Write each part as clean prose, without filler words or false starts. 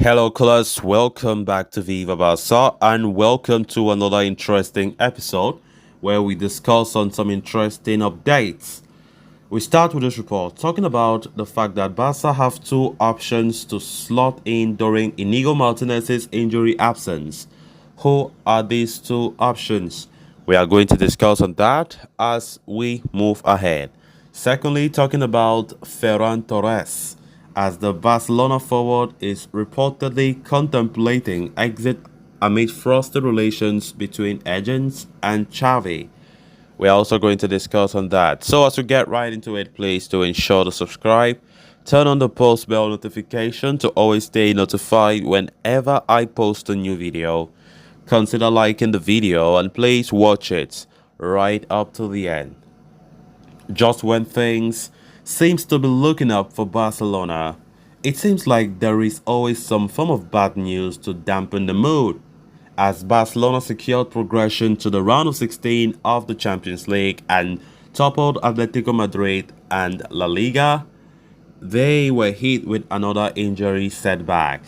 Hello, class. Welcome back to Viva Barca, and welcome to another interesting episode where we discuss on some interesting updates. We start with this report talking about the fact that Barca have two options to slot in during Inigo Martinez's injury absence. Who are these two options? We are going to discuss on that as we move ahead. Secondly, talking about Ferran Torres, as the Barcelona forward is reportedly contemplating exit amid frosty relations between agents and Xavi. We're also going to discuss on that. So as we get right into it, please do ensure to subscribe, turn on the post bell notification to always stay notified whenever I post a new video. Consider liking the video and please watch it right up to the end. Just when things seems to be looking up for Barcelona, it seems like there is always some form of bad news to dampen the mood. As Barcelona secured progression to the round of 16 of the Champions League and toppled Atletico Madrid and La Liga, they were hit with another injury setback.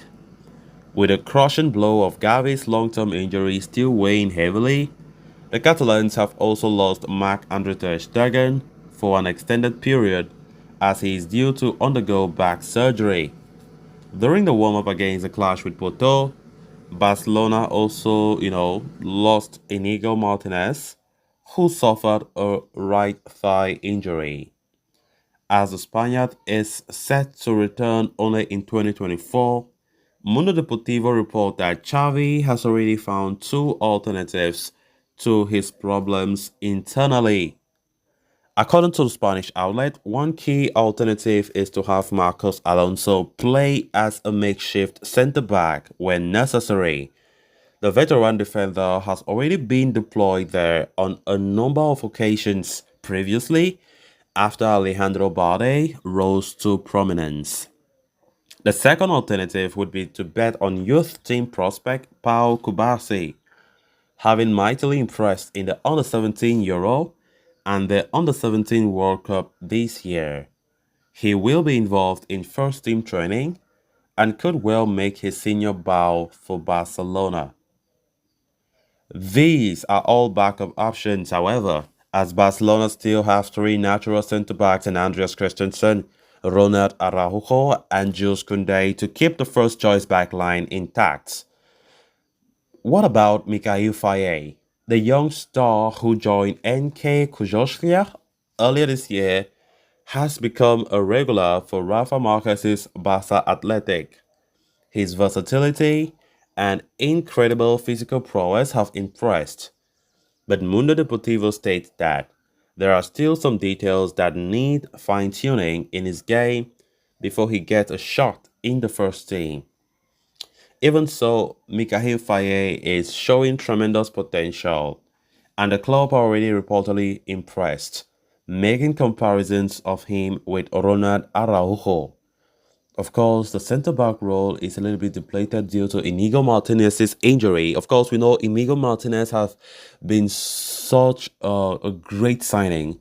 With a crushing blow of Gavi's long-term injury still weighing heavily, the Catalans have also lost Marc-Andre ter Stegen for an extended period as he is due to undergo back surgery. During the warm-up against the clash with Porto, Barcelona also, lost Inigo Martinez, who suffered a right thigh injury. As the Spaniard is set to return only in 2024, Mundo Deportivo report that Xavi has already found two alternatives to his problems internally. According to the Spanish outlet, one key alternative is to have Marcos Alonso play as a makeshift centre-back when necessary. The veteran defender has already been deployed there on a number of occasions previously after Alejandro Balde rose to prominence. The second alternative would be to bet on youth team prospect Pau Cubarsí, having mightily impressed in the Under-17 Euro and the Under-17 World Cup this year. He will be involved in first-team training and could well make his senior bow for Barcelona. These are all backup options, however, as Barcelona still have three natural centre-backs in Andreas Christensen, Ronald Araujo, and Jules Koundé to keep the first-choice backline intact. What about Mikhail Faye, the young star who joined NK Kujovskaya earlier this year, has become a regular for Rafa Marquez's Barca Athletic. His versatility and incredible physical prowess have impressed, but Mundo Deportivo states that there are still some details that need fine-tuning in his game before he gets a shot in the first team. Even so, Mikhail Faye is showing tremendous potential, and the club are already reportedly impressed, making comparisons of him with Ronald Araujo. Of course, the centre-back role is a little bit depleted due to Inigo Martinez's injury. Of course, we know Inigo Martinez has been such a great signing.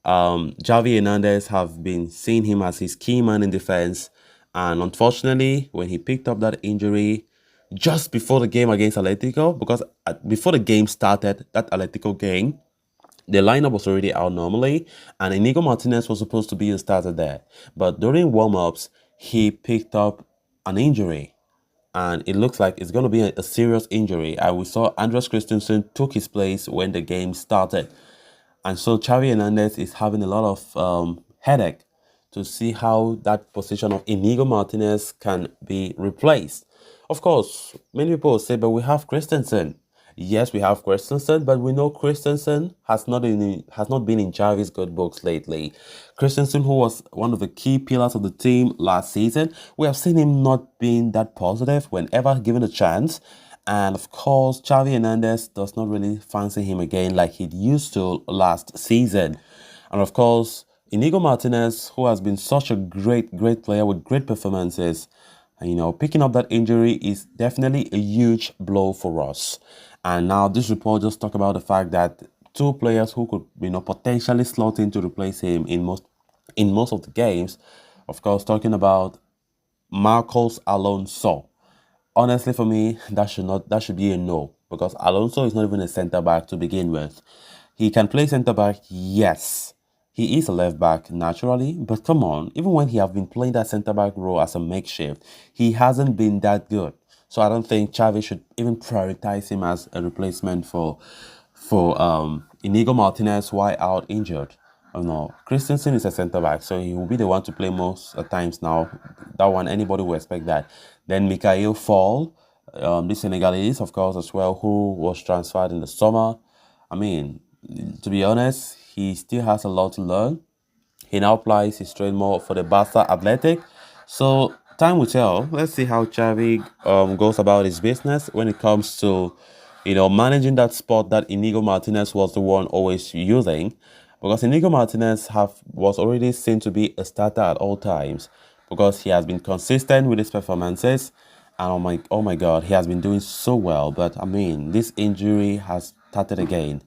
Xavi Hernandez have been seeing him as his key man in defense. And unfortunately, when he picked up that injury just before the game against Atletico, because before the game started, that Atletico game, the lineup was already out normally, and Inigo Martinez was supposed to be a starter there. But during warm-ups, he picked up an injury, and it looks like it's going to be a serious injury. And we saw Andreas Christensen took his place when the game started. And so Xavi Hernandez is having a lot of headache to see how that position of Inigo Martinez can be replaced. Of course, many people will say, but we have Christensen. Yes, we have Christensen, but we know Christensen has not been in Xavi's good books lately. Christensen, who was one of the key pillars of the team last season, we have seen him not being that positive whenever given a chance. And of course, Xavi Hernandez does not really fancy him again like he used to last season. And of course, Inigo Martinez, who has been such a great player with great performances, picking up that injury is definitely a huge blow for us. And now this report just talk about the fact that two players who could, potentially slot in to replace him in most of the games. Of course, talking about Marcos Alonso Honestly, for me, that should be a no because Alonso is not even a centre back to begin with. He can play centre back, yes. He is a left back naturally, but come on, even when he have been playing that centre back role as a makeshift, he hasn't been that good. So I don't think Xavi should even prioritize him as a replacement for Inigo Martinez, why out injured. Oh no, Christensen is a centre back, so he will be the one to play most times now. That one, anybody will expect that. Then Mikhail Fall, the Senegalese, of course, as well, who was transferred in the summer. I mean, to be honest, he still has a lot to learn. He now plays his trade more for the Barca Athletic. So time will tell. Let's see how Xavi goes about his business when it comes to, managing that spot that Inigo Martinez was the one always using. Because Inigo Martinez was already seen to be a starter at all times because he has been consistent with his performances. And oh my God, he has been doing so well. But I mean, this injury has started again.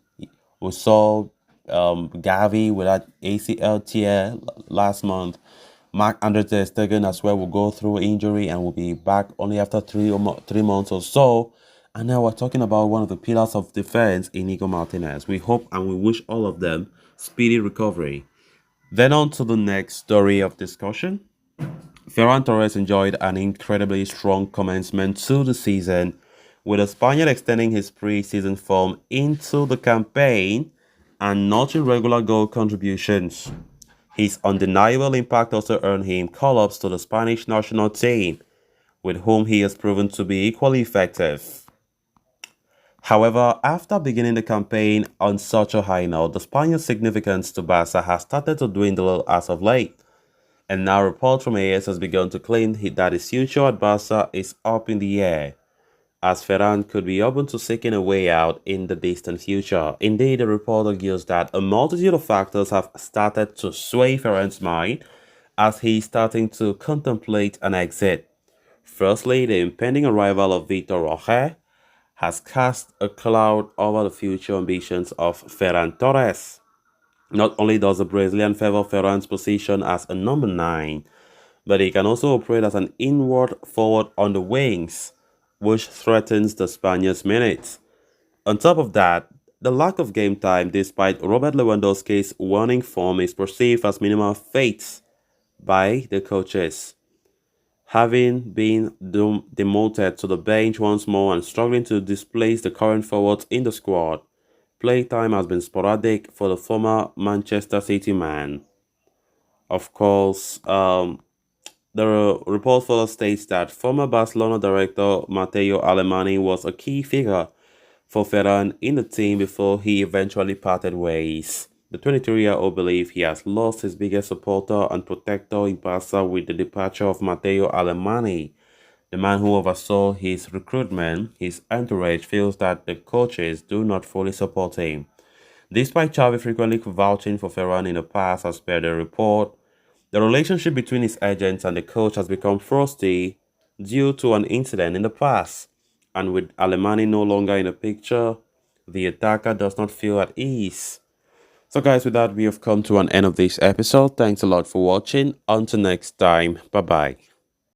We saw Gavi with that ACL tear last month. Marc-Andre Ter Stegen as well will go through injury and will be back only after 3 months or so. And now we're talking about one of the pillars of defense, Inigo Martinez. We hope and we wish all of them speedy recovery. Then on to the next story of discussion. Ferran Torres enjoyed an incredibly strong commencement to the season, with the Spaniard extending his pre-season form into the campaign and notching regular goal contributions. His undeniable impact also earned him call-ups to the Spanish national team, with whom he has proven to be equally effective. However, after beginning the campaign on such a high note, the Spaniard's significance to Barca has started to dwindle as of late. And now reports from AS has begun to claim that his future at Barca is up in the air, as Ferran could be open to seeking a way out in the distant future. Indeed, the report argues that a multitude of factors have started to sway Ferran's mind as he is starting to contemplate an exit. Firstly, the impending arrival of Victor Roque has cast a cloud over the future ambitions of Ferran Torres. Not only does the Brazilian favor Ferran's position as a number 9, but he can also operate as an inward forward on the wings, which threatens the Spaniards' minutes. On top of that, the lack of game time despite Robert Lewandowski's warning form is perceived as minimal fate by the coaches. Having been demoted to the bench once more and struggling to displace the current forwards in the squad, playtime has been sporadic for the former Manchester City man. Of course, the report further states that former Barcelona director Matteo Alemany was a key figure for Ferran in the team before he eventually parted ways. The 23-year-old believes he has lost his biggest supporter and protector in Barca with the departure of Matteo Alemany. The man who oversaw his recruitment, his entourage feels that the coaches do not fully support him. Despite Xavi frequently vouching for Ferran in the past as per the report, the relationship between his agents and the coach has become frosty due to an incident in the past. And with Alemany no longer in the picture, the attacker does not feel at ease. So guys, with that, we have come to an end of this episode. Thanks a lot for watching. Until next time, bye-bye.